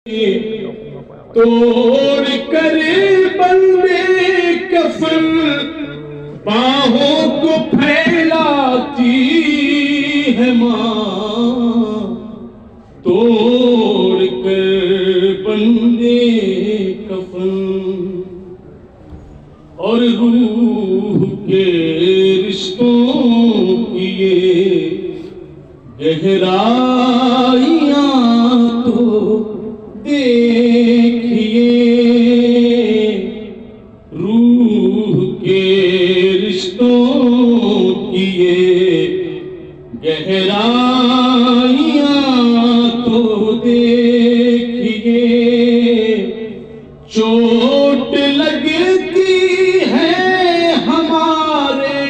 توڑ کر بندے کفن باہوں کو پھیلاتی ہے ماں، توڑ کر بندے کفن اور روح کے رشتوں کی یہ گہرائیاں تو دیکھیے، روح کے رشتوں کی یہ گہرائیاں تو دیکھیے، چوٹ لگتی ہے ہمارے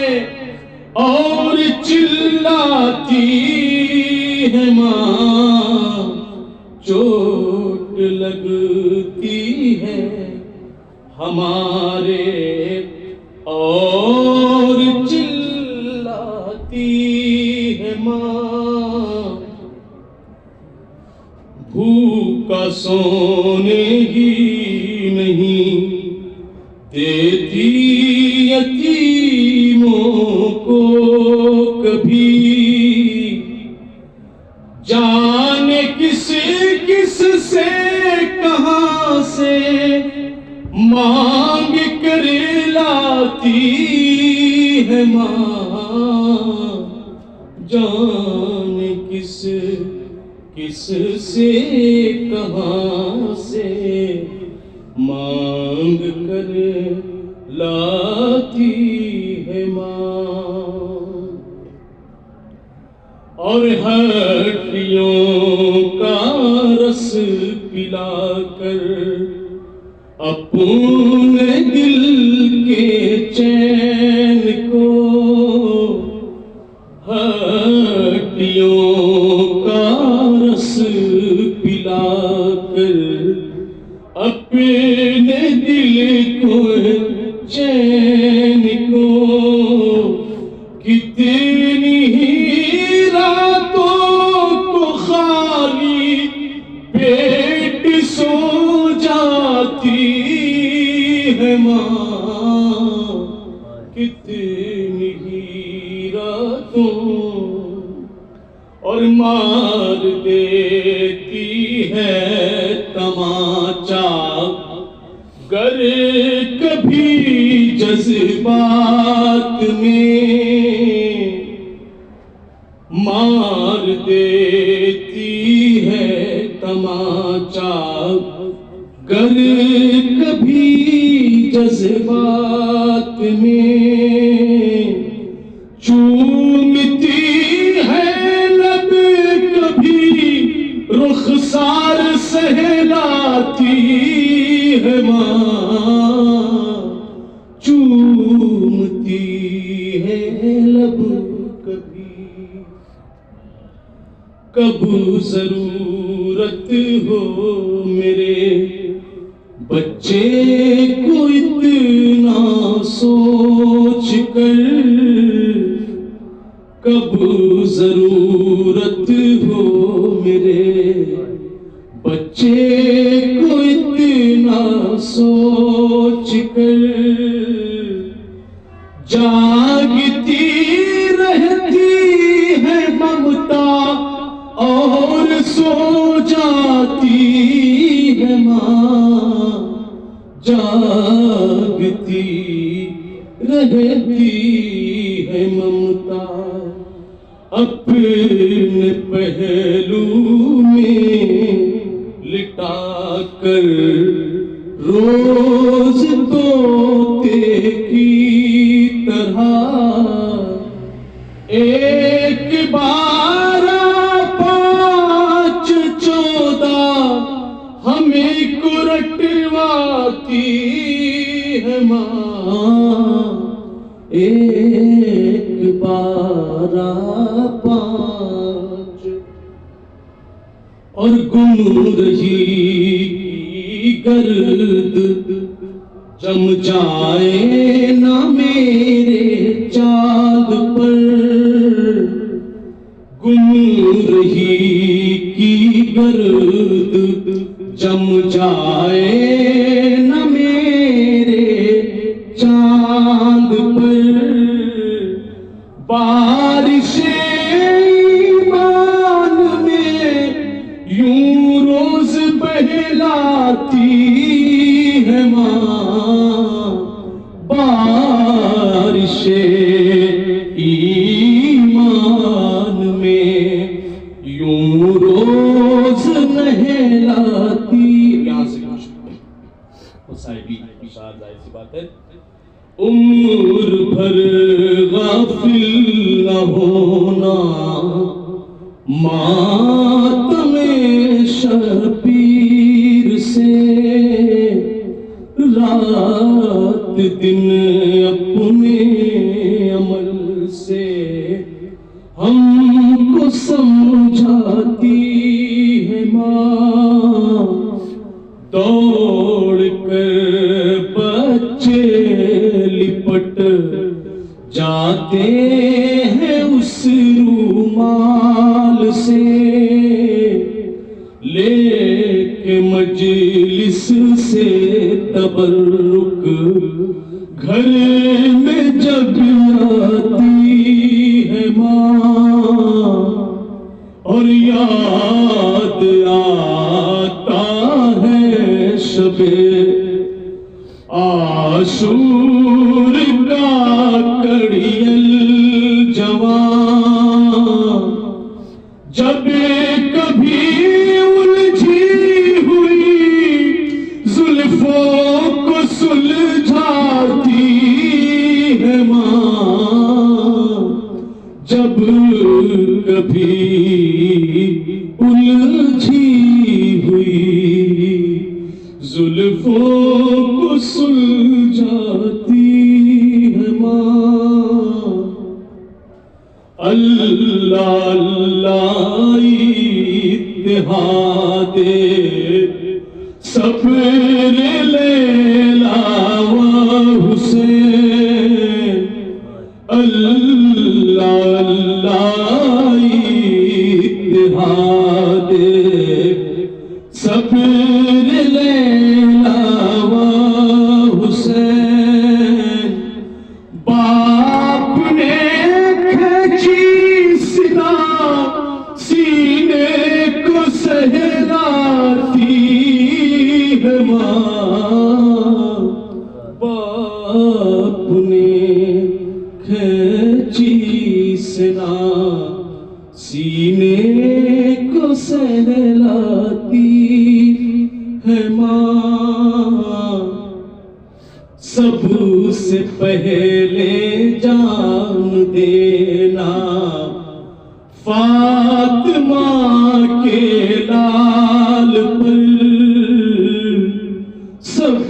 اور چلاتی ہے ماں، چوٹ لگتی ہے ہمارے اور چلاتی ہے ماں، بھوکا سونے ہی نہیں دیتی یتیموں کو کبھی، جانے کس کس سے کہاں سے مانگ کر لاتی ہے ماں، جانے کس کس سے کہاں سے مانگ کر لاتی ہے ماں، اور ہڈیوں کا رس پلا کر اپنے دل کے چین کو، ہڈیوں کا رس پلا کر اپنے دل کو چین کو، کتنی ہی راتوں کو خالی پیٹ سو جاتی ہے ماں، کتنی ہی راتوں اور مار دیتی ہے تماچا گر کبھی جذبات میں، مار دیتی ہے تماچا گر کبھی جذبات میں، چومتی ہے لب کبھی رخسار سہلاتی ہے ماں، چومتی ہے لب کبھی، کب ضرورت ہو میرے بچے کو اتنا سوچ کر، کب ضرورت ہو میرے بچے کو اتنا سوچ کر، جاگتی رہتی ہے ممتا اور سو جاتی ہے ماں، جاگتی رہتی ہے ممتا اپنے پہلو میں لٹا کر، روز طوطے کی طرح ایک بارہ پانچ چودہ ہمیں کو رٹواتی ہے ماں، ایک بارہ پانچ، اور گم رہی کی گرد جم جائے نہ میرے چاند پر، گم رہی کی گرد جم جائے نہ میرے چاند پر بارش ایمان میں یوں روز بہلاتی ہے ماں، بارش ایمان میں یوں روز نہلاتی۔ یہاں سے کچھ صاحبی اشار ظاہر سی بات ہے، عمر بھر غافل نہ ہونا ماتم شبیر سے، رات دن اپنے عمل سے ہم کو سمجھاتی ہے ماں، دوڑ کر بچے لپٹ جاتے ہیں اس رومال سے، لے کے مجلس سے تبرک گھر میں جب آتی ہے ماں، اور یاد آتا ہے شب عاشور کا کڑیل جوان، جب کبھی الجھی ہوئی زلفوں کو سلجھاتی ہے ماں، جب کبھی الجھی ہوئی زلفوں کو سلجھاتی ہے ماں، اللہ اللہ اتحاد صبر لیلا و حسین، اللہ اللہ اتحاد صبر لیلا و حسین، باپ نے کھینچی صدا سینے کو سہلاتی ہے ماں، باپ نے کھینچی صدا سینے کو سہلاتی ہے ماں، سب سے پہلے جان دینا فاطمہ کے لال پر، سب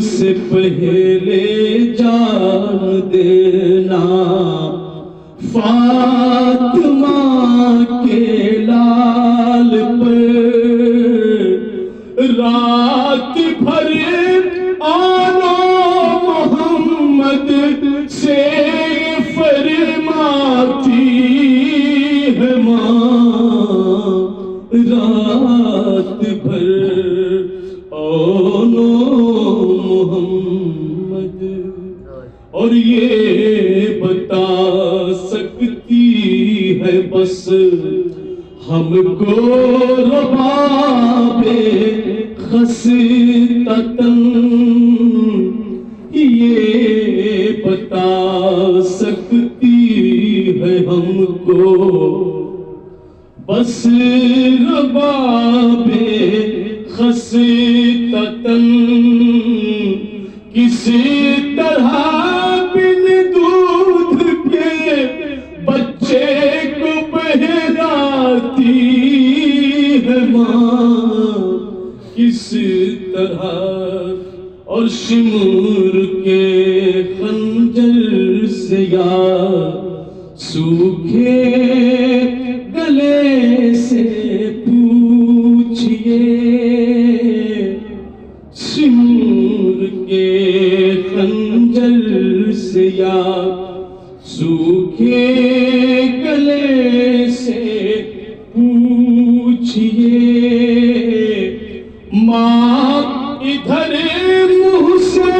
سے پہلے جان دینا فاطمہ کے لال پر، رات بھر آنا محمد سے فرماتی ہے ماں، رات بھر آنا محمد، اور یہ بتا سکتی ہے بس ہم کو رباب خستتاً، یہ بتا سکتی ہے ہم کو بس رباب خستتاً، کسی طرح بن دودھ کے بچے کو بہلاتی ہے ماں، کس طرح، اور شمر کے خنجر سے یا سوکھے گلے سے پوچھئے، شمر کے خنجر سے یا سوکھے گلے سے پوچھئے، ماں ادھر منہ سے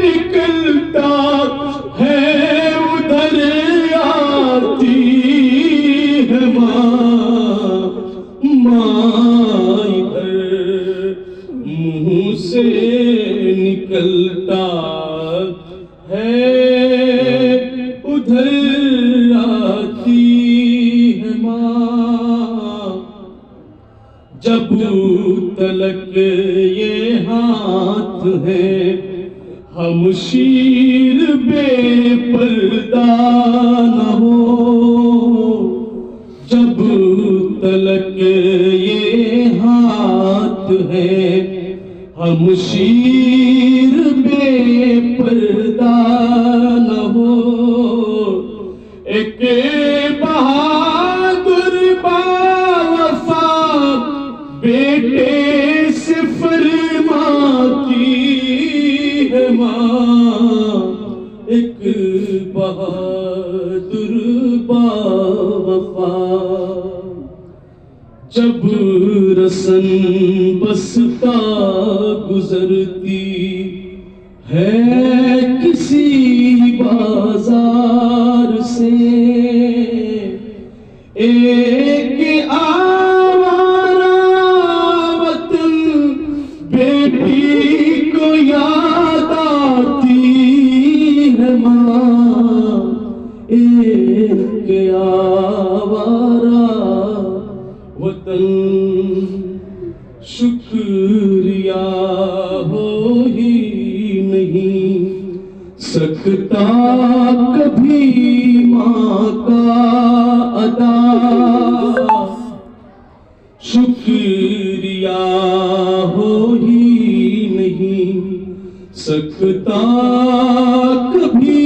نکلتا ہے ادھر آتی ہے ماں ادھر منہ سے نکلتا ہے ادھر آتی ہے ماں جب تلک یہ ہاتھ ہے ہم شیر بے پردہ نہ ہو جب تلک یہ ہاتھ ہے ہم شیر بے پردہ نہ ہو ایک بہادر باوفا بیٹے سے فرماتی ہے ماں ایک بہادر باوفا جب رسن بستا گزرتی ہے کسی بازار سے ایک آوارہ وطن بیٹی کو یاد آتی ہے ماں ایک آوارہ وطن شکریہ ہو ہی نہیں سکتا کبھی ماں کا ادا شکریہ ہو ہی نہیں سکتا کبھی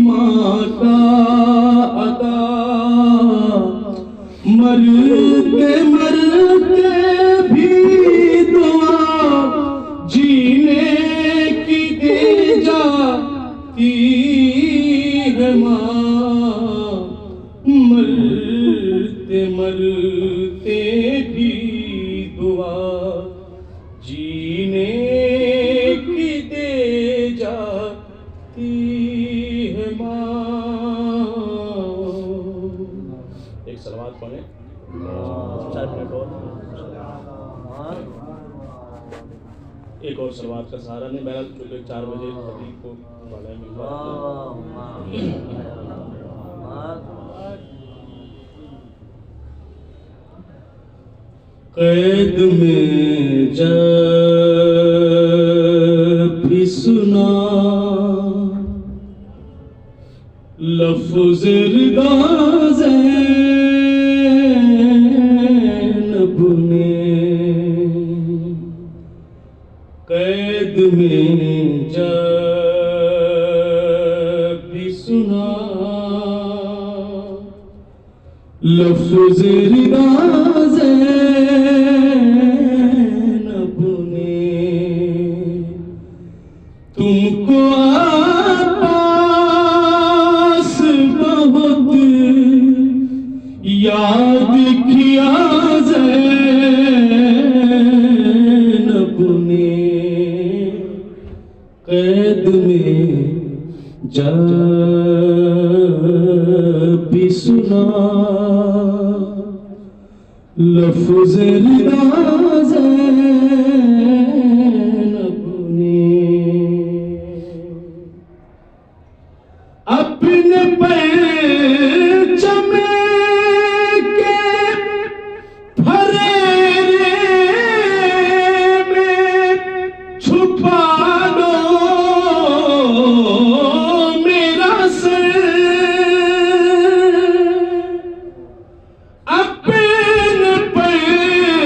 ماں کا ادا مرتے مرتے بھی دعا جینے کی دے جاتی ہے ماں مرتے مرتے بھی دعا جینے کی دے جاتی ہے ماں ایک صلوات پڑھیں 4 منٹ اور ایک اور صلوات کا سہارا نہیں بہرحال چونکہ 4 بجے خطیب کو والا ہے قید میں جب بھی سنا لفظ رضا زینب نے قید میں جب بھی سنا لفظ رضا زینب نے تم کو عباس بہت یاد کیا زینب نے قید میں جب بھی سنا لفظ رضا زینب نے اپنے پرچم کے پھریرے میں چھپا دو میرا سر اپنے پرچم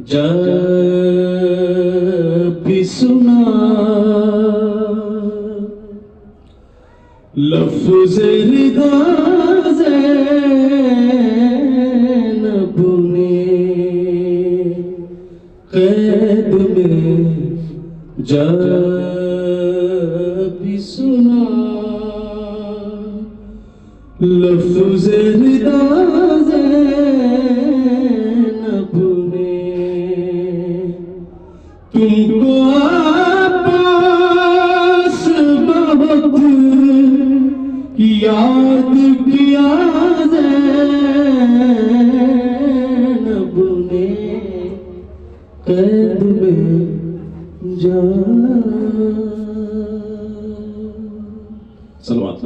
جب بھی سنا لفظ رضا زینب نے قید میں جب بھی سنا لفظ رضا زینب نے تم کو آپاس بہت یاد کیا زینب نے قید میں جا صلوات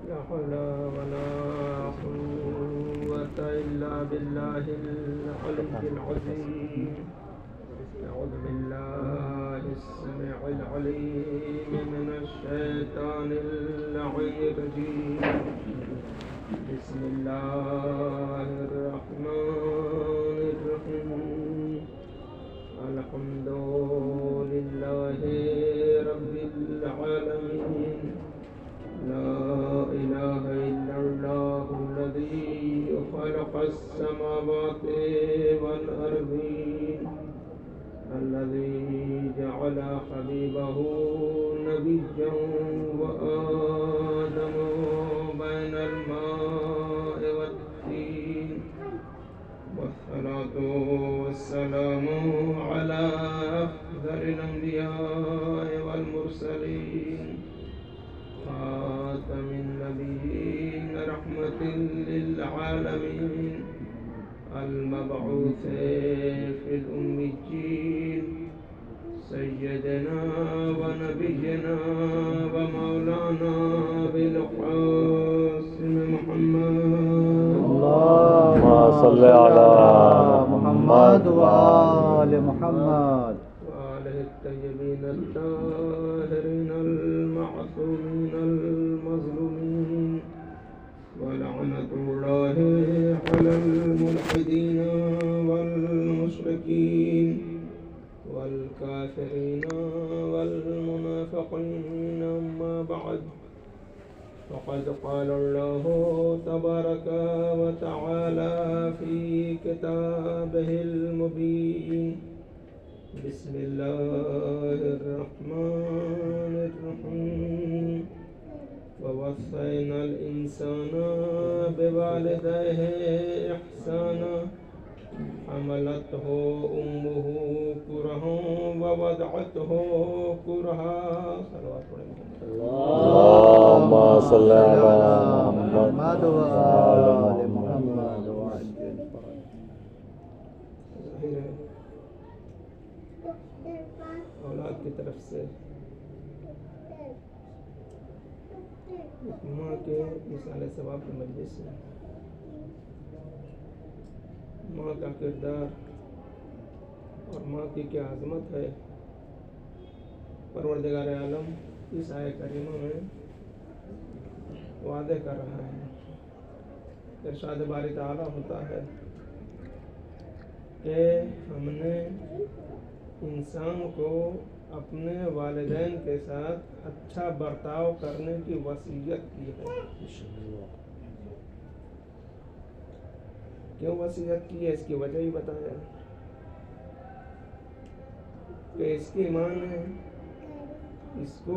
لا حول ولا قوة إلا بالله العلي العظيم. أعوذ بالله السميع العليم من الشيطان اللعين الرجيم. بسم الله الرحمن الرحيم. الحمد لله رب العالمين. لا إله إلا الله الذي خلق السماوات والأرضين. الذي جعل حبيبه نبيا وآدم بين الماء والطين. والصلاة والسلام على أفضل الأنبياء والمرسلين. خاتم النبيين رحمة للعالمين. المبعوث في الأميين. سيدنا ونبينا ومولانا بالقاسم محمد. اللهم صل على محمد وآل محمد وآله الطيبين الطاهرين المعصومين المظلومين. ولعنة الله على الملحدين والمشركين والكافرين والمنافقين. أما بعد، فقد قال الله تبارك وتعالى في كتابه المبين. بسم الله الرحمن الرحيم. ووصينا الإنسان بوالديه إحسانا. حملته أمه كرها ووضعته كرها. اللهم صل على محمد وآل محمد. اولاد کی طرف سے ماں کے مثال ثواب کی مجلس ہے. ماں کا کردار اور ماں کی کیا عظمت ہے، پروردگار عالم اس آیہ کریمہ میں واضح کر رہا ہے. ارشاد باری تعالیٰ ہوتا ہے کہ ہم نے انسان کو اپنے والدین کے ساتھ اچھا برتاؤ کرنے کی وصیت کی ہے. کیوں وصیت کی ہے، اس کی وجہ ہی بتایا کہ اس کی ماں نے اس کو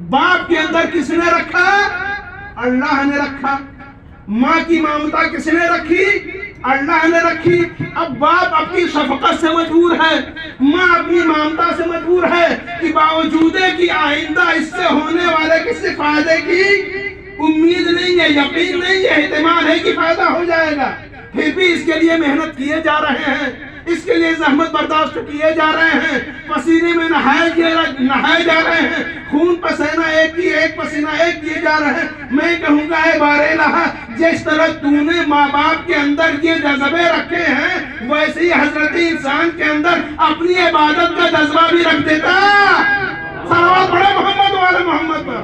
باپ کے اندر کس نے رکھا؟ اللہ نے رکھا. ماں کی ممتا کس نے رکھی؟ اللہ نے رکھی. اب باپ اپنی شفقت سے مجبور ہے, ماں اپنی ممتا سے مجبور ہے کہ باوجود کہ آئندہ اس سے ہونے والے کسی فائدے کی امید نہیں ہے, یقین نہیں ہے, احتمال ہے کہ فائدہ ہو جائے گا, پھر بھی اس کے لیے محنت کیے جا رہے ہیں, اس کے لیے زحمت برداشت کیے جا رہے ہیں, پسینے میں نہائے جا رہے ہیں, خون پسینہ ایک پسینہ ایک کیے جا رہے ہیں. میں کہوں گا اے بار الہ, جس طرح تو نے ماں باپ کے اندر یہ جذبے رکھے ہیں, ویسے ہی حضرت انسان کے اندر اپنی عبادت کا جذبہ بھی رکھ دیتا. صلوات پڑھے محمد والے محمد پر.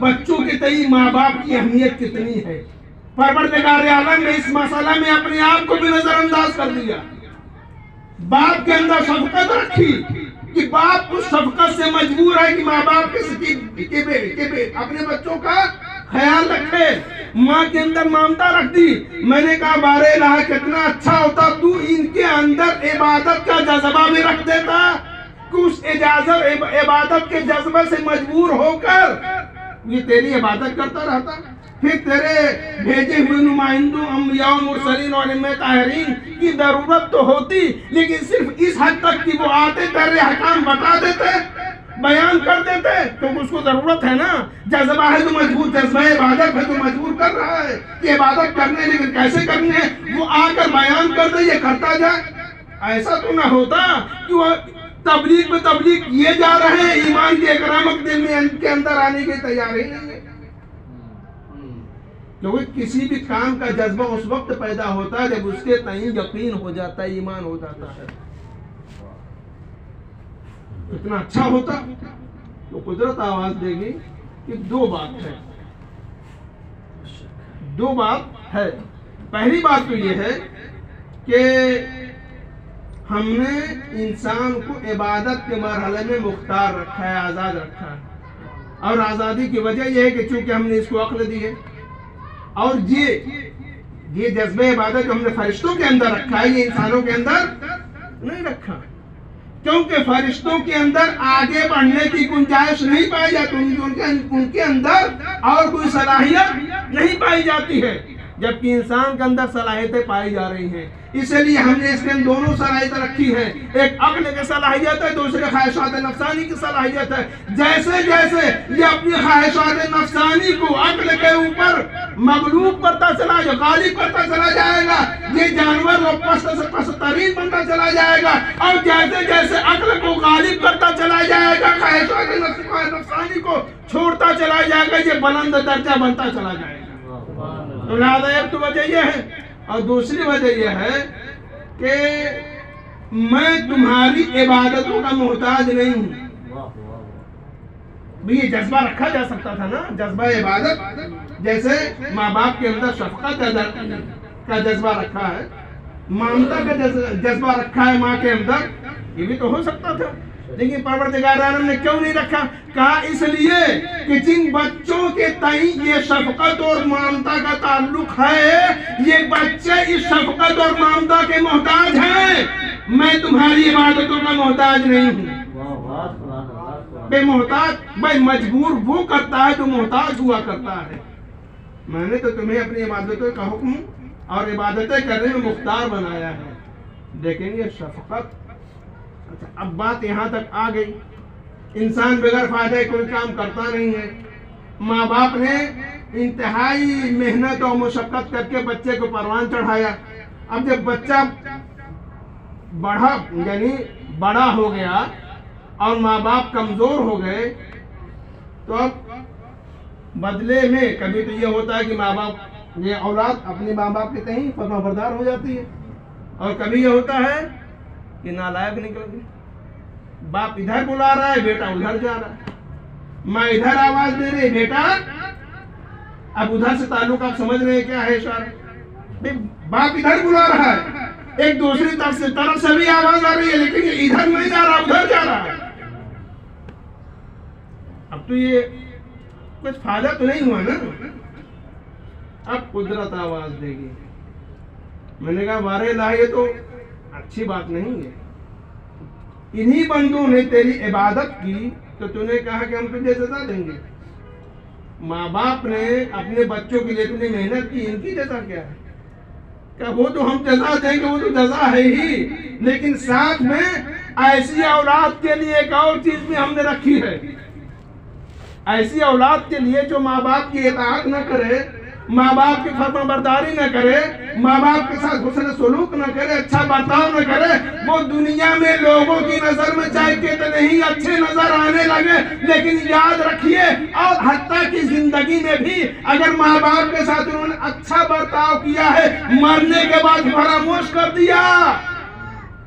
بچوں کے تئیں ماں باپ کی اہمیت کتنی ہے. پروردگار عالم نے اس مسئلہ میں اپنے آپ کو بھی نظر انداز کر دیا. باپ کے اندر شفقت رکھی کہ باپ اس شفقت سے مجبور ہے کہ ماں باپ اپنے بچوں کا خیال رکھے. ماں کے اندر ممتا رکھ دی. میں نے کہا بار الہ کتنا اچھا ہوتا تو ان کے اندر عبادت کا جذبہ بھی رکھ دیتا کہ اس عبادت کے جذبے سے مجبور ہو کر یہ تیری عبادت کرتا رہتا. پھر تیرے بھیجے ہوئے نمائندوں انبیاء و مرسلین اور ائمہ طاہرین کی ضرورت تو ہوتی, لیکن صرف اس حد تک کہ وہ آتے تیرے احکام بتا دیتے, بیان کر دیتے, کیونکہ اس کو ضرورت ہے نا. جذبہ ہے تو مجبور, جذبہ عبادت ہے تو مجبور کر رہا ہے کہ عبادت کرنے, لیکن کیسے کرنی ہے وہ آ کر بیان کر دے, یہ کرتا جائے. ایسا تو نہ ہوتا کہ وہ تبلیغ میں تبلیغ کیے جا رہے ہیں, ایمان کی اکرامت دل میں ان کے اندر آنے کی تیاری نہیں ہے. کیونکہ کسی بھی کام کا جذبہ اس وقت پیدا ہوتا ہے جب اس کے تئیں یقین ہو جاتا ہے, ایمان ہو جاتا ہے. اتنا اچھا ہوتا تو قدرت آواز دے گی کہ دو بات ہے. پہلی بات تو یہ ہے کہ ہم نے انسان کو عبادت کے مرحلے میں مختار رکھا ہے, آزاد رکھا ہے, اور آزادی کی وجہ یہ ہے کہ چونکہ ہم نے اس کو عقل دی ہے, اور یہ جذبہ عبادت جو ہم نے فرشتوں کے اندر رکھا ہے یہ انسانوں کے اندر نہیں رکھا, کیونکہ فرشتوں کے اندر آگے بڑھنے کی گنجائش نہیں پائی جاتی, ان کے اندر اور کوئی صلاحیت نہیں پائی جاتی ہے, جبکہ انسان کے اندر صلاحیتیں پائی جا رہی ہیں. اس لیے ہم نے اس کے دونوں صلاحیتیں رکھی ہیں, ایک عقل کی صلاحیت ہے, دوسرے خواہشات نفسانی کی صلاحیت ہے. جیسے جیسے یہ اپنی خواہشات نفسانی کو عقل کے اوپر مغلوب کرتا چلا جائے, غالب کرتا چلا جائے گا, یہ جانور وہ پست سے پست ترین بنتا چلا جائے گا, اور جیسے جیسے عقل کو غالب کرتا چلا جائے گا, خواہشات نفسانی کو چھوڑتا چلا جائے گا, یہ بلند درجہ بنتا چلا جائے گا. تو لہذا ایک تو وجہ یہ ہے, اور دوسری وجہ یہ ہے کہ میں تمہاری عبادتوں کا محتاج نہیں ہوں. یہ جذبہ رکھا جا سکتا تھا نا, جذبہ عبادت, جیسے ماں باپ کے اندر شفقت کا جذبہ رکھا ہے, ممتا کا جذبہ رکھا ہے ماں کے اندر, یہ بھی تو ہو سکتا تھا. لیکن پروردگار عالم نے کیوں نہیں رکھا؟ کہا اس لیے کہ جن بچوں کے تئیں یہ شفقت اور ممتا کا تعلق ہے, یہ بچے اس شفقت اور ممتا کے محتاج ہیں. میں تمہاری عبادتوں کا محتاج نہیں ہوں. بے محتاج بھائی مجبور وہ کرتا ہے جو محتاج ہوا کرتا ہے. میں نے تو تمہیں اپنی عبادتوں کا حکم اور عبادتیں کرنے میں مختار بنایا ہے. دیکھیں گے شفقت. اچھا, اب بات یہاں تک آ گئی, انسان بغیر فائدے کوئی کام کرتا نہیں ہے. ماں باپ نے انتہائی محنت اور مشقت کر کے بچے کو پروان چڑھایا. اب جب بچہ بڑا ہو گیا اور ماں باپ کمزور ہو گئے, تو اب بدلے میں کبھی تو یہ ہوتا ہے کہ ماں باپ, یہ اولاد اپنے ماں باپ کے تئیں فرما بردار ہو جاتی ہے, اور کبھی یہ ہوتا ہے کہ نالائق نکل گئی. باپ ادھر بلا رہا ہے, بیٹا ادھر جا رہا ہے, ماں ادھر آواز دے رہی ہے, بیٹا اب ادھر سے تعلق. آپ سمجھ رہے ہیں کیا ہے اشارہ؟ باپ ادھر بلا رہا ہے, ایک دوسری طرف سے بھی آواز آ رہی ہے, لیکن یہ ادھر نہیں جا رہا, ادھر جا رہا ہے. اب تو یہ کچھ فائدہ تو نہیں ہوا نا. اب قدرت آواز دے گی. میں نے کہا بارے الہ, یہ تو اچھی بات نہیں ہے. انہی بندوں نے تیری عبادت کی تو تو نے کہا کہ ہم تجھے جزا دیں گے. ماں باپ نے اپنے بچوں کے لیے اتنی محنت کی, ان کی جزا کیا ہے؟ کہ وہ تو ہم جزا دیں گے, وہ تو جزا ہے ہی, لیکن ساتھ میں ایسی اولاد کے لیے ایک اور چیز بھی ہم نے رکھی ہے. ایسی اولاد کے لیے جو ماں باپ کی اطاعت نہ کرے, ماں باپ کی فرما برداری نہ کرے, ماں باپ کے ساتھ حسن سلوک نہ کرے, اچھا برتاؤ نہ کرے, وہ دنیا میں لوگوں کی نظر میں چاہے کتنے ہی اچھے نظر آنے لگے, لیکن یاد رکھیے اور حتیٰ کی زندگی میں بھی اگر ماں باپ کے ساتھ انہوں نے اچھا برتاؤ کیا ہے, مرنے کے بعد فراموش کر دیا,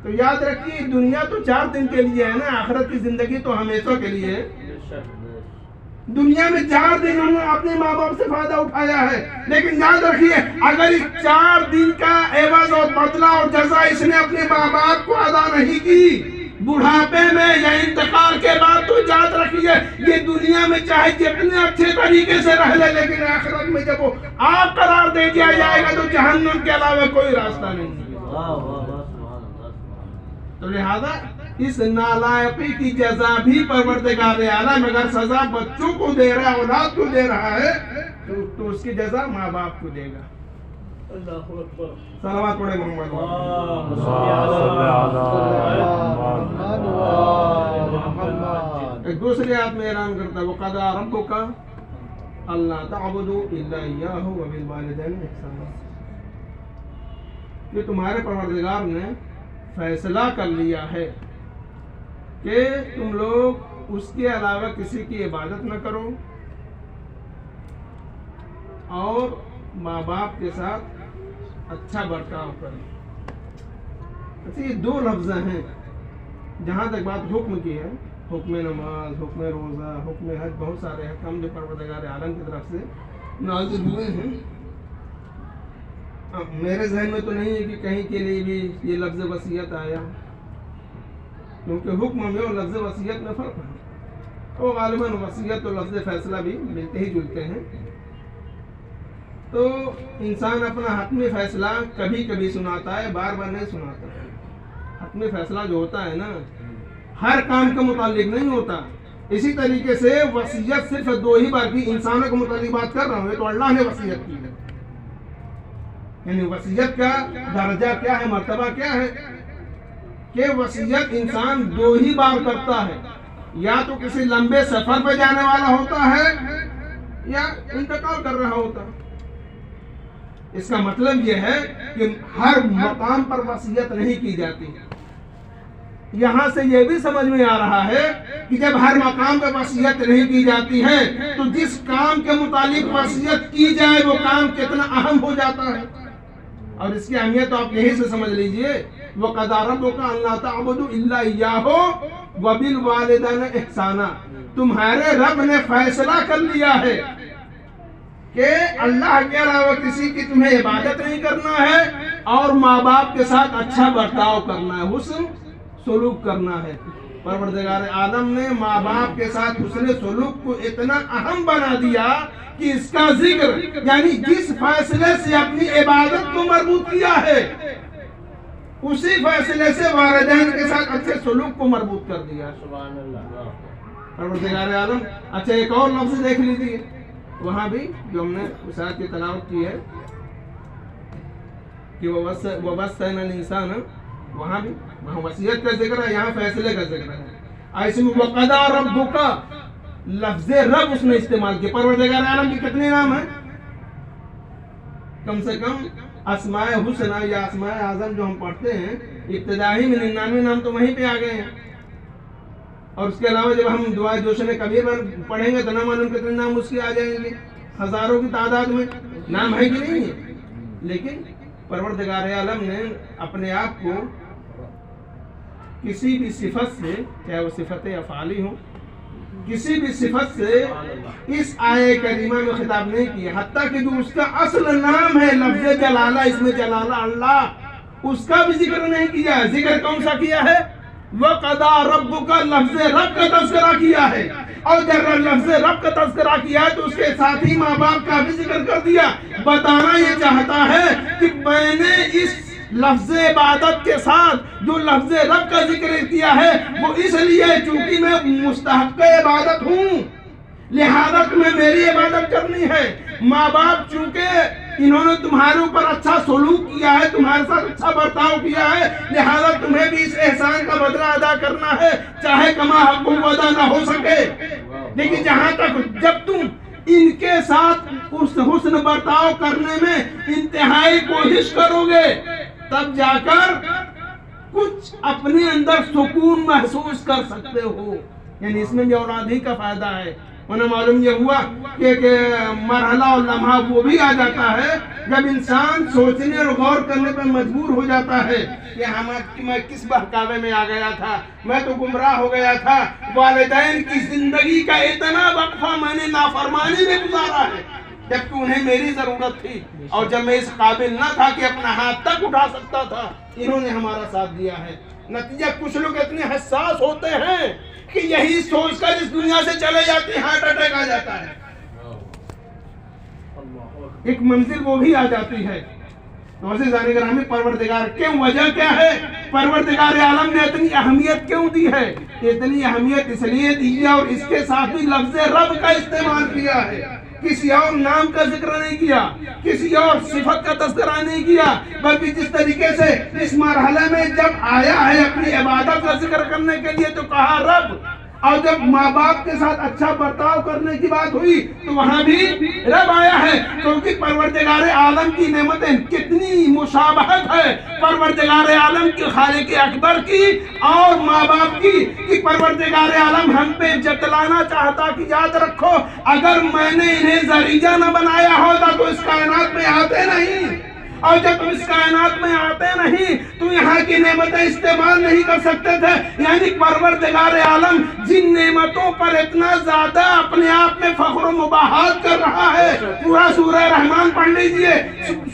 تو یاد رکھیے دنیا تو 4 دن کے لیے ہے نا, آخرت کی زندگی تو ہمیشہ کے لیے ہے. دنیا میں 4 دن انہوں نے اپنے ماں باپ سے فائدہ اٹھایا ہے, لیکن یاد رکھیے اگر اس 4 دن کا عوض اور بدلہ اور جزا اس نے اپنے ماں باپ کو ادا نہیں کی بڑھاپے میں یا انتقال کے بعد, تو یاد رکھیے یہ دنیا میں چاہے جتنے اچھے طریقے سے رہ لے, لیکن آخرت میں جب وہ آگ قرار دے دیا جائے گا تو جہنم کے علاوہ کوئی راستہ نہیں ہے. تو لہذا اس نالائقی کی جزا بھی پروردگار عالم اگر سزا بچوں کو دے رہا ہے, اولاد کو دے رہا ہے, تو اس کی جزا ماں باپ کو دے گا. اللہ اکبر. صلوات پڑھے محمد. ایک دوسری آیت میں اعلان کرتا ہے وَقَضَىٰ رَبُّكَ أَلَّا تَعْبُدُوا إِلَّا إِيَّاهُ وَبِالْوَالِدَيْنِ إِحْسَانًا. یہ تمہارے پروردگار نے فیصلہ کر لیا ہے کہ تم لوگ اس کے علاوہ کسی کی عبادت نہ کرو اور ماں باپ کے ساتھ اچھا برتاؤ کرو. اچھا یہ 2 لفظ ہیں جہاں تک بات حکم کی ہے, حکم نماز, حکم روزہ, حکم حج, بہت سارے حکم جو پروردگار عالم کی طرف سے نازل ہوئے ہیں. میرے ذہن میں تو نہیں ہے کہ کہیں کے لیے بھی یہ لفظ وصیت آیا, کیونکہ حکم میں اور لفظ وصیت میں فرق ہے, اور غالباً وصیت اور لفظ فیصلہ بھی ملتے ہی جلتے ہیں. تو انسان اپنا حتمی فیصلہ کبھی کبھی سناتا ہے, بار بار نہیں سناتا. حتمی فیصلہ جو ہوتا ہے نا ہر کام کے متعلق نہیں ہوتا. اسی طریقے سے وصیت صرف 2 ہی بار کی انسانوں کے متعلق بات کر رہا ہوں, تو اللہ نے وصیت کی ہے. یعنی وصیت کا درجہ کیا ہے, مرتبہ کیا ہے کہ وصیت انسان 2 ہی بار کرتا ہے, یا تو کسی لمبے سفر پہ جانے والا ہوتا ہے یا انتقال کر رہا ہوتا ہے. اس کا مطلب یہ ہے کہ ہر مقام پر وصیت نہیں کی جاتی. یہاں سے یہ بھی سمجھ میں آ رہا ہے کہ جب ہر مقام پہ وصیت نہیں کی جاتی ہے تو جس کام کے متعلق وصیت کی جائے وہ کام کتنا اہم ہو جاتا ہے. اور اس کی اہمیت تو آپ یہیں سے سمجھ لیجئے وَقَضَىٰ رَبُّكَ أَلَّا تَعْبُدُوا إِلَّا إِيَّاهُ وَبِالْوَالِدَيْنِ إِحْسَانًا. تمہارے رب نے فیصلہ کر لیا ہے کہ اللہ کے علاوہ کسی کی تمہیں عبادت نہیں کرنا ہے اور ماں باپ کے ساتھ اچھا برتاؤ کرنا ہے, حسن سلوک کرنا ہے. پروردگار عالم نے ماں باپ کے ساتھ حسن سلوک کو اتنا اہم بنا دیا کہ اس کا ذکر یعنی جس فیصلے سے اپنی عبادت کو مربوط کیا ہے اسی فیصلے سے والدین کے ساتھ اچھے سلوک کو مربوط کر دیا. سبحان اللہ. پروردگار عالم. اچھا ایک اور لفظ دیکھ لیجیے وہاں بھی جو ہم نے اس آیت کی تلاوت کی ہے کہ وَوَصَّيْنَا الْإِنسَانَ, وہاں بھی وہاں وصیت کا ذکر ہے, یہاں فیصلے کا ذکر ہے. ایسے میں وَقَضَىٰ رَبُّكَ لفظ رب اس نے استعمال کیا. پروردگار عالم کے کتنے نام ہیں؟ کم سے کم اسماء حسنہ یا اسماء اعظم جو ہم پڑھتے ہیں ابتدائی میں 99 نام تو وہیں پہ آ گئے ہیں, اور اس کے علاوہ جب ہم دعائے جوشن کبیر میں پڑھیں گے تو نہ معلوم کتنے نام اس کے آ جائیں گے, ہزاروں کی تعداد میں نام ہے کہ نہیں ہے. لیکن پروردگار عالم نے اپنے آپ کو کسی بھی صفت سے, چاہے وہ صفت افعالی ہو, کسی بھی صفت سے اس آیے کریمہ میں خطاب نہیں کیا. حتیٰ کہ جو اس کا اصل نام ہے لفظ جلالہ, اس میں جلالہ اللہ, اس کا بھی ذکر نہیں کیا ہے. ذکر کون سا کیا ہے؟ وَقَضَىٰ رَبُّكَ لفظ رب کا تذکرہ کیا ہے, اور جب لفظ رب کا تذکرہ کیا ہے تو اس کے ساتھ ہی ماں باپ کا بھی ذکر کر دیا. بتانا یہ چاہتا ہے کہ میں نے اس لفظ عبادت کے ساتھ جو لفظ رب کا ذکر کیا ہے وہ اس لیے چونکہ میں مستحق عبادت ہوں، لہذا تمہیں میری عبادت کرنی ہے۔ ماں باپ چونکہ انہوں نے تمہارے اوپر اچھا سلوک کیا ہے، تمہارے ساتھ اچھا برتاؤ کیا ہے، لہذا تمہیں بھی اس احسان کا بدلہ ادا کرنا ہے، چاہے کما حق ادا نہ ہو سکے۔ لیکن جہاں تک جب تم ان کے ساتھ اس حسن برتاؤ کرنے میں انتہائی کوشش کرو گے تب جا کر کچھ اپنے اندر سکون محسوس کر سکتے ہو، یعنی اس میں بھی اولاد ہی کا فائدہ ہے۔ انہیں معلوم یہ ہوا کہ مرحلہ اور لمحہ وہ بھی آ جاتا ہے جب انسان سوچنے اور غور کرنے پر مجبور ہو جاتا ہے کہ میں کس بہکاوے میں آ گیا تھا، میں تو گمراہ ہو گیا تھا، والدین کی زندگی کا اتنا وقفہ میں نے نافرمانی میں گزارا ہے جبکہ انہیں میری ضرورت تھی، اور جب میں اس قابل نہ تھا کہ اپنا ہاتھ تک اٹھا سکتا تھا انہوں نے ہمارا ساتھ دیا ہے۔ نتیجہ کچھ لوگ اتنے حساس ہوتے ہیں کہ یہی سوچ کر اس دنیا سے چلے جاتے ہیں، ہارٹ اٹیک آ جاتا ہے، ایک منزل وہ بھی آ جاتی ہے۔ تو عزیزان گرامی، پروردگار کیوں، وجہ کیا ہے؟ پروردگار عالم نے اتنی اہمیت کیوں دی ہے؟ اتنی اہمیت اس لیے دی ہے اور اس کے ساتھ بھی لفظ رب کا استعمال کیا ہے، کسی اور نام کا ذکر نہیں کیا، کسی اور صفت کا تذکرہ نہیں کیا، بلکہ جس طریقے سے اس مرحلے میں جب آیا ہے اپنی عبادت کا ذکر کرنے کے لیے تو کہا رب، اور جب ماں باپ کے ساتھ اچھا برتاؤ کرنے کی بات ہوئی تو وہاں بھی رب آیا ہے، کیونکہ پروردگار عالم کی نعمتیں کتنی مشابہت ہے پروردگار عالم کی، خالق اکبر کی اور ماں باپ کی، کہ پروردگار عالم ہم پہ جتلانا چاہتا کہ یاد رکھو اگر میں نے انہیں ذریعہ نہ بنایا ہوتا تو اس کائنات میں آتے نہیں، اور جب تم اس کائنات میں آتے نہیں تو یہاں کی نعمتیں استعمال نہیں کر سکتے تھے۔ یعنی پروردگار عالم جن نعمتوں پر اتنا زیادہ اپنے آپ میں فخر و مباحات کر رہا ہے، پورا سورہ رحمان پڑھ لیجئے،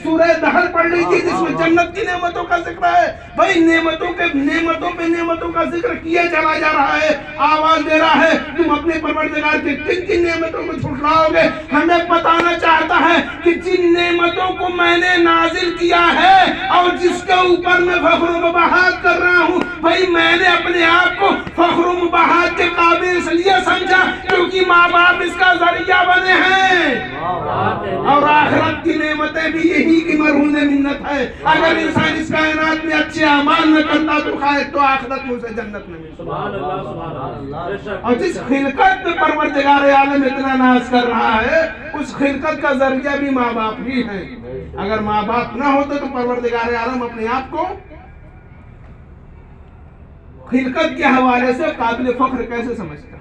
سورہ دہر پڑھ لیجئے جس میں جنت کی نعمتوں کا ذکر ہے، بھائی نعمتوں پہ نعمتوں کا ذکر کیا چلا جا رہا ہے، آواز دے رہا ہے تم اپنے پروردگار کے کن کن نعمتوں کو جھٹلاؤ گے۔ ہمیں بتانا چاہتا ہے کہ جن نعمتوں کو میں نے نازل کیا ہے اور جس کے اوپر میں فخر و مباحات کر رہا ہوں، بھائی میں نے اپنے آپ کو فخر و مباحات کے قابل اس لیے سمجھا کیونکہ ماں باپ اس کا ذریعہ بنے ہیں، اور آخرت کی نعمتیں بھی یہی کی مرہون منت ہے۔ اگر انسان اس کائنات میں اچھے اعمال نہ کرتا تو خواہد تو آخرت میں اسے جنت میں ملتا۔ اور جس خلقت میں پروردگار عالم اتنا ناز کر رہا ہے اس خلقت کا ذریعہ بھی ماں باپ ہی ہے۔ اگر ماں باپ نہ ہوتے تو پروردگار عالم اپنے آپ کو خلقت کے حوالے سے قابل فخر کیسے سمجھتا؟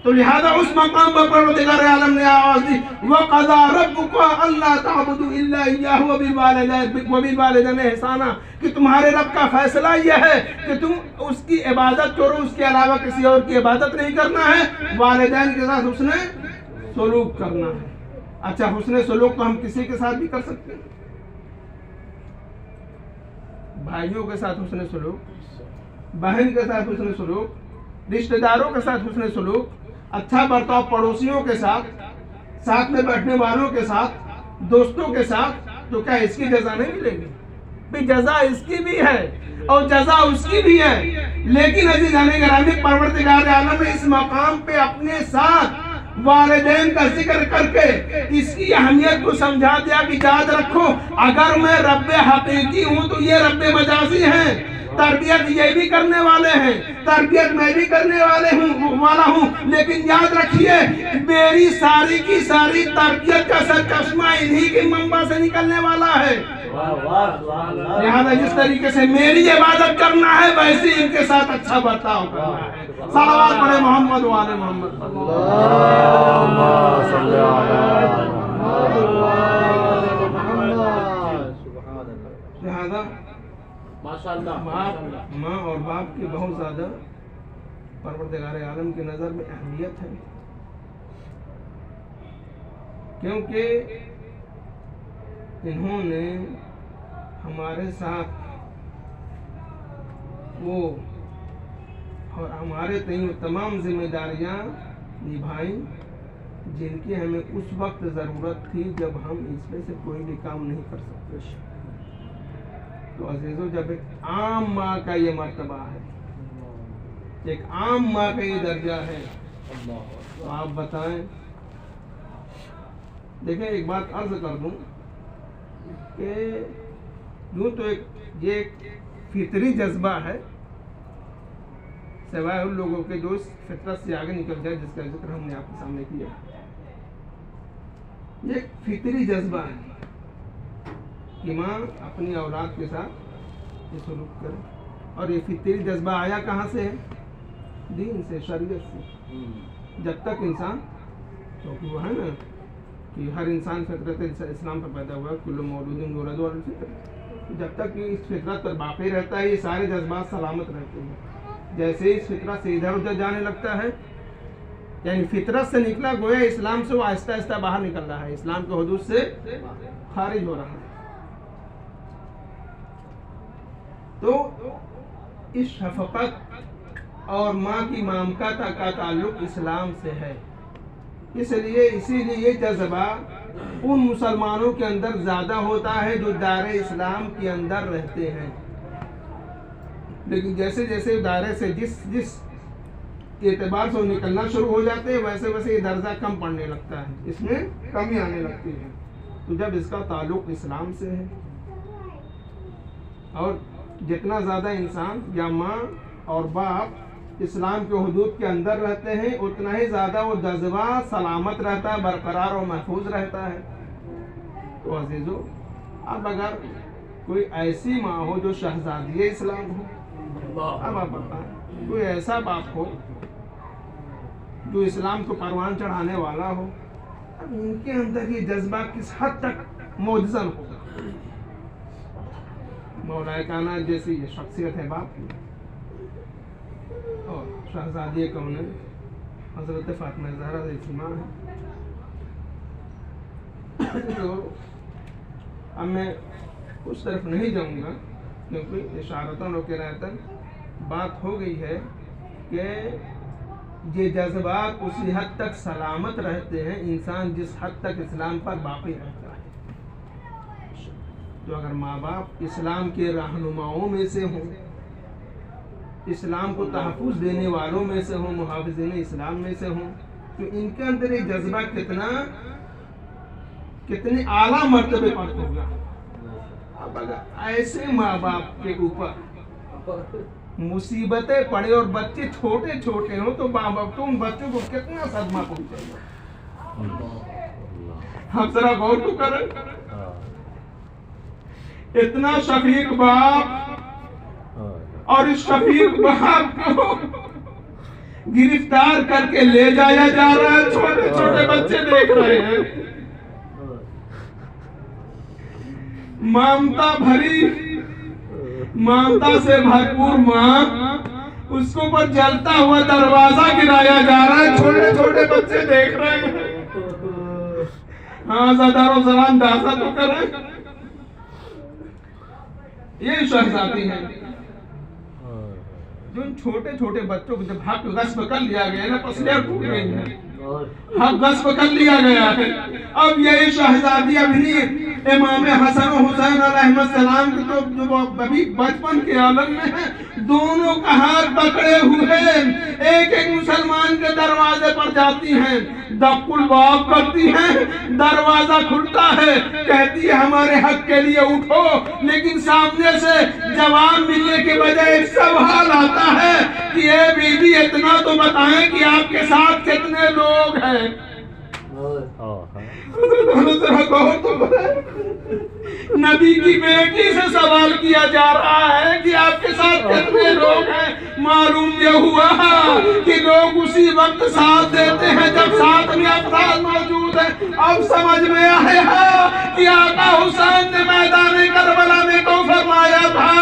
تو لہذا اس مقام پر پروردگار عالم نے آواز دی وَقَضَىٰ رَبُّكَ أَلَّا تَعْبُدُوا إِلَّا إِيَّاهُ وَبِالْوَالِدَيْنِ إِحْسَانًا، کہ تمہارے رب کا فیصلہ یہ ہے کہ تم اس کی عبادت کرو، اس کے علاوہ کسی اور کی عبادت نہیں کرنا ہے، والدین کے ساتھ حسن سلوک کرنا ہے۔ اچھا، حسن سلوک تو ہم کسی کے ساتھ بھی کر سکتے ہیں، بھائیوں کے ساتھ حسن سلوک، بہن کے ساتھ حسن سلوک، رشتہ داروں کے ساتھ حسن سلوک، اچھا برتاؤ پڑوسیوں کے ساتھ، ساتھ میں بیٹھنے والوں کے ساتھ، دوستوں کے ساتھ، تو کیا اس کی جزا نہیں ملے گی؟ بھی جزا اس کی بھی ہے اور جزا اس کی بھی ہے، لیکن عزیزان گرامی پروردگار عالم نے اس مقام پہ اپنے ساتھ والدین کا ذکر کر کے اس کی اہمیت کو سمجھا دیا کہ یاد رکھو اگر میں رب حقیقی ہوں تو یہ رب مجازی ہیں، تربیت یہ بھی کرنے والے ہیں، تربیت میں بھی کرنے والا ہوں، لیکن یاد رکھیے میری ساری کی ساری تربیت کا سرچشمہ انہی کے منبع سے نکلنے والا ہے۔ لہذا جس طریقے سے میری عبادت کرنا ہے ویسے ان کے ساتھ اچھا برتاؤ کرنا ہے۔ صلوات پڑھے محمد و آل محمد۔ اللہم صلی علی محمد۔ لہذا ماشاءاللہ ماں اور باپ کی بہت زیادہ پروردگار عالم کی نظر میں اہمیت ہے، کیونکہ انہوں نے ہمارے ساتھ وہ اور ہمارے تئیں تمام ذمہ داریاں نبھائیں جن کی ہمیں اس وقت ضرورت تھی جب ہم اس میں سے کوئی بھی کام نہیں کر سکتے۔ تو عزیزو جب ایک عام ماں کا یہ مرتبہ ہے، ایک عام ماں کا یہ درجہ ہے، تو آپ بتائیں. دیکھیں ایک بات عرض کر دوں کہ یوں تو یہ ایک فطری جذبہ ہے، سوائے ان لوگوں کے جو اس فطرت سے آگے نکل جائے جس کا ذکر ہم نے آپ کے سامنے کیا. یہ ایک فطری جذبہ ہے کہ ماں اپنی اولاد کے ساتھ یہ سلوک کرے، اور یہ فطری جذبہ آیا کہاں سے ہے؟ دین سے، شریعت سے. جب تک انسان، کیونکہ وہ ہے نا کہ ہر انسان فطرت اسلام پر پیدا ہوا ہے، کل مولود یولد علی الفطرۃ، جب تک یہ اس فطرت پر باقی رہتا ہے یہ سارے جذبات سلامت رہتے ہیں. جیسے ہی اس فطرت سے ادھر ادھر جانے لگتا ہے، یعنی فطرت سے نکلا گویا اسلام سے وہ آہستہ آہستہ باہر نکل رہا ہے، اسلام کے حدود سے خارج ہو رہا ہے. تو اس شفقت اور ماں کی ممتا کا تعلق اسلام سے ہے. اسی لیے یہ جذبہ ان مسلمانوں کے اندر زیادہ ہوتا ہے جو دائرہ اسلام کے اندر رہتے ہیں. لیکن جیسے جیسے دائرے سے جس اعتبار سے وہ نکلنا شروع ہو جاتے ہیں ویسے ویسے یہ درجہ کم پڑنے لگتا ہے، اس میں کمی آنے لگتی ہے. تو جب اس کا تعلق اسلام سے ہے، اور جتنا زیادہ انسان یا ماں اور باپ اسلام کے حدود کے اندر رہتے ہیں اتنا ہی زیادہ وہ جذبہ سلامت رہتا ہے، برقرار اور محفوظ رہتا ہے. تو عزیزو، اب اگر کوئی ایسی ماں ہو جو شہزادی اسلام ہو، اب آپ بتائیں کوئی ایسا باپ ہو جو اسلام کو پروان چڑھانے والا ہو، اب ان کے اندر یہ جذبہ کس حد تک موجزن ہوگا. مولا کائنات جیسی یہ شخصیت ہے باپ کی، اور شہزادی کون ہے؟ حضرت فاطمہ زہرا جیسی ماں ہے. تو اب میں اس طرف نہیں جاؤں گا کیونکہ اشارتاً و قرائتاً بات ہو گئی ہے کہ یہ جذبات اسی حد تک سلامت رہتے ہیں انسان جس حد تک اسلام پر باقی رہتا ہے. تو اگر ماں باپ اسلام کے رہنماؤں میں سے ہوں، اسلام کو تحفظ دینے والوں میں سے ہوں، محافظین اسلام میں سے ہوں، تو ان کے اندر یہ جذبہ کتنے اعلیٰ مرتبے پر ہوگا. اب اگر ایسے ماں باپ کے اوپر مصیبتیں پڑے اور بچے چھوٹے چھوٹے ہوں تو ماں باپ تو ان بچوں کو کتنا صدمہ پہنچے گا. ہم ذرا غور تو کریں، اتنا شفیق باپ اور اس شفیق باپ کو گرفتار کر کے لے جایا جا رہا ہے، چھوٹے چھوٹے بچے دیکھ رہے ہیں. ممتا بھری، ممتا سے بھرپور ماں، اس کو پر جلتا ہوا دروازہ گرایا جا رہا ہے، چھوٹے چھوٹے بچے دیکھ رہے ہیں. ہاں زدار و زبان اندازہ تو کریں. یہ شہزادی ہے جو ان چھوٹے چھوٹے بچوں کو جب حق غصب کر لیا گیا ہے نا، پسلیاں ٹوٹ گئی ہیں، حق غصب کر لیا گیا ہے. اب یہ شہزادی ابھی امام حسن و حسین علیہ السلام کے تو جو ابھی بچپن کے عالم میں ہیں، دونوں کا ہاتھ پکڑے ہوئے ایک ایک مسلمان کے دروازے پر جاتی ہیں، دق الباب کرتی ہیں، دروازہ کھلتا ہے، کہتی ہے ہمارے حق کے لیے اٹھو. لیکن سامنے سے جواب ملنے کے بجائے ایک سوال آتا ہے کہ اے بی بی اتنا تو بتائیں کہ آپ کے ساتھ کتنے لوگ ہیں. نبی کی بیٹی سے سوال کیا جا رہا ہے کہ آپ کے ساتھ کتنے لوگ ہیں. معلوم یہ ہوا کہ لوگ اسی وقت ساتھ دیتے ہیں جب ساتھ میں افراد موجود ہیں. اب سمجھ میں آیا کہ آقا حسین نے میدان کربلا میں کو فرمایا تھا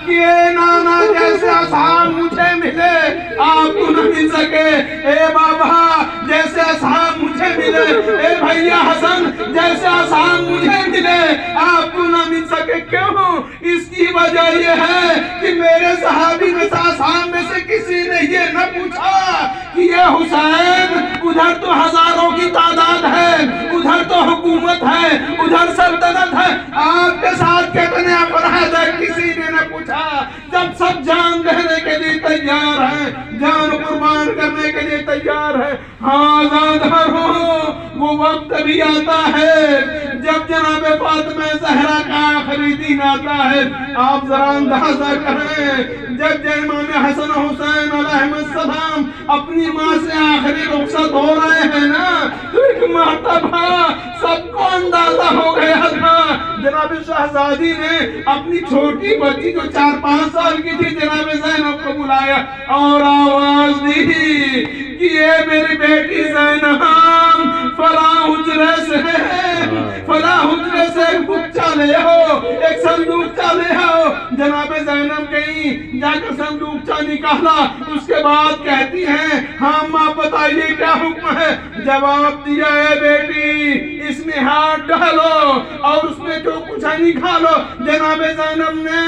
کہ اے نانا جیسے اصحاب مجھے ملے آپ کو نہ مل سکے، اے بابا جیسے اصحاب مجھے ملے، اے بھیا حسن جیسے اصحاب مجھے ملے آپ کو نہ مل سکے. کیوں؟ اس کی وجہ یہ ہے کہ میرے صحابی میں سے اصحاب میں سے کسی نے یہ نہ پوچھا کہ یہ حسین ادھر تو ہزاروں کی تعداد ہے، ادھر تو حکومت ہے، ادھر سلطنت ہے، آپ کے ساتھ کتنے افراد ہیں، کسی جب سب جان دینے کے لیے تیار ہیں, جان قربان کرنے کے لیے تیار ہے, آزادار ہو. وہ وقت بھی آتا ہے جب جناب فاطمہ زہرا کا آخری دن آتا ہے. آپ ذرا اندازہ کریں, جب امام حسن حسین علیہ السلام اپنی ماں سے آخری رخصت ہو رہے ہیں نا, تو ایک مرتبہ سب کو اندازہ ہو گیا تھا. جناب شہزادی نے اپنی چھوٹی بچی جو 4-5 سال کی تھی جناب زینب کو بلایا اور آواز دی کہ یہ میری بیٹی زینب فلاں حجرے سے ایک بچہ لے آؤ, ایک صندوقچہ لے آؤ. جناب زینب گئی, جا کر صندوقچہ نکالا. اس کے بعد کہتی ہیں ہاں ماں بتائیے کیا حکم ہے. جواب دیا ہے بیٹی اس میں ہاتھ ڈالو اور اس میں جو کچھ ہے نکالو. جناب زینب نے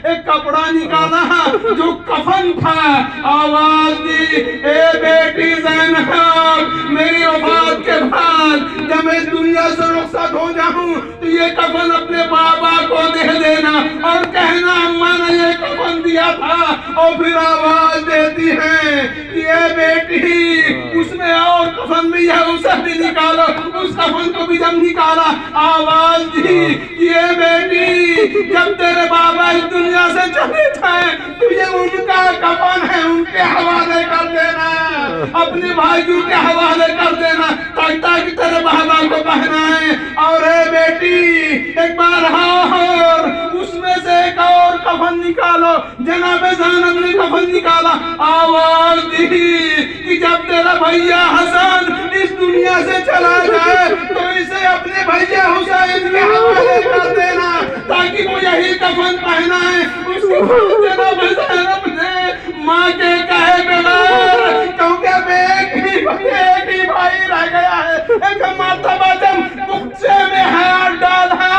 ایک کپڑا نکالا جو کفن تھا. آواز دی اے بیٹی زینب, میری وفات کے بعد جب میں اس دنیا سے رخصت ہو جاؤں تو یہ کفن اپنے بابا کو دے دینا اور کہنا اماں نے یہ کفن دیا تھا. اور پھر آواز دیتی ہے کہ اے بیٹی اس میں اور کفن بھی ہے, اسے بھی نکالو. اس کفن کو بھی جب نکالا آواز دی کہ اے بیٹی جب تیرے بابا اس دنیا سے چلے جائیں تو یہ ان کا کفن ہے, ان کے حوالے کر دینا, اپنے بھائیوں کے حوالے کر دینا تاکہ تیرے بابا کو پہنائیں. اور اے بیٹی ایک بار اور اس میں سے ایک اور کفن نکالو. جناب زینب نے کفن نکالا. آواز دی کہ جب تیرا بھیا حسن اس دنیا سے چلا جائے تو اسے اپنے بھیا حسین کے حوالے کر دینا تاکہ وہ یہی کفن پہنائیں. اس کے بعد جناب زینب نے ماں کے کہے بغیر, کیونکہ ایک ہی بھائی رہ گیا ہے, ایک مرتبہ جب بکچے میں ہاتھ ڈالا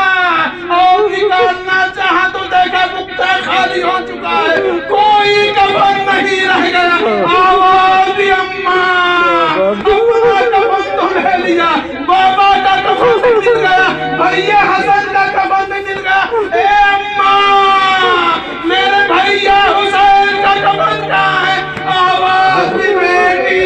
اور نکالنا چاہا تو دیکھا بکچہ خالی ہو چکا ہے, کوئی کفن نہیں رہ گیا. آواز دی اماں اپنا کفن تو لے لیا, بابا کا کفن بھی مل گیا, بھیا حسن کا کفن بھی مل گیا. اے اماں میرے بھیا حسین کا کفن کہاں ہے؟ آواز دی بیٹی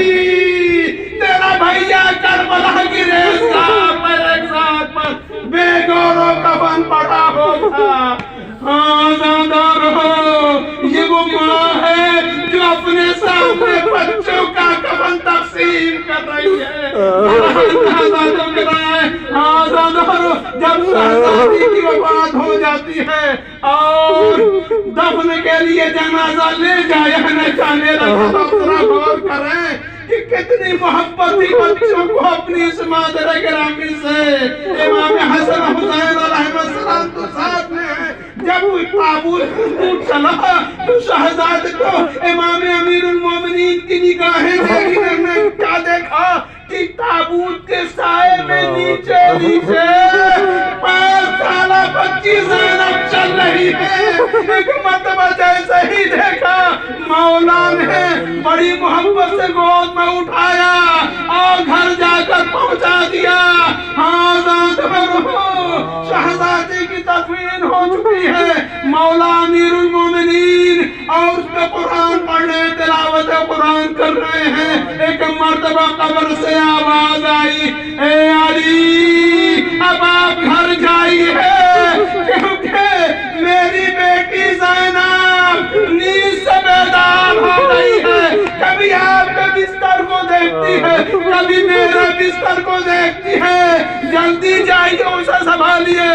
تیرا بھیا کربلا کی ریزگاہ پر ایک ساتھ پر بے گورو کفن پڑا ہوگا. آزادار ہو, یہ وہ ماں ہے جو اپنے سامنے بچوں کا کفن تقسیم کر رہی ہے. آزادار ہو, جب شہزادی کی وفات ہو جاتی ہے اور دفن کے لیے جنازہ لے جایا نہ جانے لگا, ذرا غور کریں کہ کتنی محبت تھی بچوں کو اپنی اس مادر گرامی سے. امام حسن حسین علیہ السلام تو ساتھ میں ہیں. جب وہ تابوت چلا تو شہزادے کو امام امیر المومنین کی نگاہیں دیکھی, نے کیا دیکھا کہ تابوت کے سائے میں نیچے 5 سالہ بچی زینب چل رہی ہے. ایک مرتبہ جیسے ہی دیکھا مولا نے بڑی محبت سے گود میں اٹھایا اور گھر جا کر پہنچا دیا. شہزادی کی تدفین ہو چکی ہے. مولا امیر المومنین اور اس پہ قرآن پڑھنے تلاوت قرآن کر رہے ہیں. ایک مرتبہ قبر سے آواز آئی, اے علی اب آپ گھر جائیے کیونکہ میری بیٹی زینب نیند سے بیدار ہو گئی ہے. کبھی آپ کے بستر کو دیکھتی ہے, کبھی میرے بستر کو دیکھتی ہے. جلدی جائیے اسے سنبھالیے,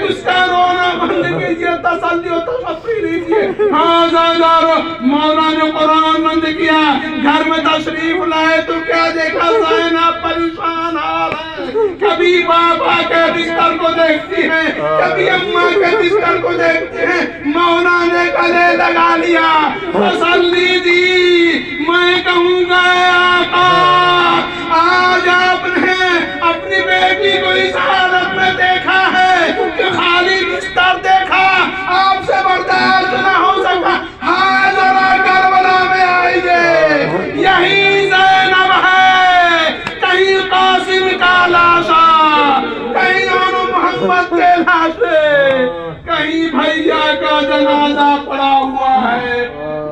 اس کا رونا بند کیجیے, تسلی و تشفی لیجیے. مولا نے قرآن بند کیا, گھر میں تشریف لائے تو کیا دیکھا زینب پریشان حال ہے. کبھی بابا کے بستر کو دیکھتی ہے, کبھی اماں کے بستر کو دیکھتی ہے. مولا نے گلے لگا لیا, تسلی دی. میں کہوں گا آقا آج آپ نے اپنی بیٹی کو اس حالت میں دیکھا ہے کہ خالی بستر دیکھا, آپ سے برداشت نہ ہو سکا. ہاں ذرا کربلا میں آئیے, یہی زینب ہے, کہیں قاسم کا لاشا, کہیں انو محمد کے لاشے, کہیں بھیا کا جنازہ پڑا ہوا ہے.